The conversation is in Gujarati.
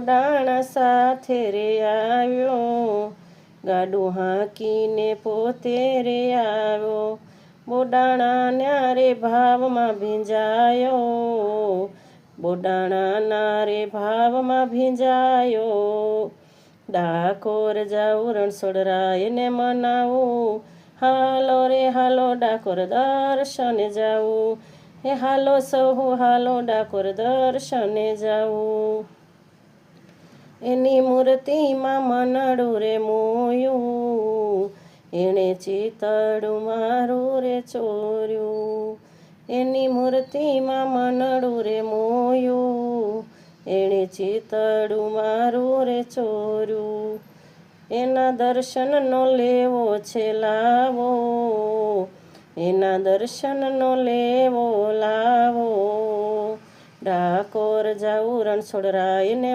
બોડાણા સાથે રે આવ્યો, ગાડું હાંકીને પોતે રે આવ્યો, બોડાણા ન્યારે ભાવમાં ભીંજાયો, બોડાણાના રે ભાવમાં ભીંજાયો, ડાકોર જાઉં રણછોડરાયને મનાવું, હાલો રે હાલો ડાકોર દર્શને જાવું, હે હાલો સહુ હાલો ડાકોર દર્શને જાવું. એની મૂર્તિમાં મનડું રે મોયું, એણે ચિતડું મારું રે ચોર્યું, એની મૂર્તિમાં મનડું રે મોયું, એણે ચિતડું મારું રે ચોર્યું. એના દર્શનનો લેવો છે લાવો, એના દર્શનનો લેવો લાવો, ડાકોર જાઉં રણછોડરાયને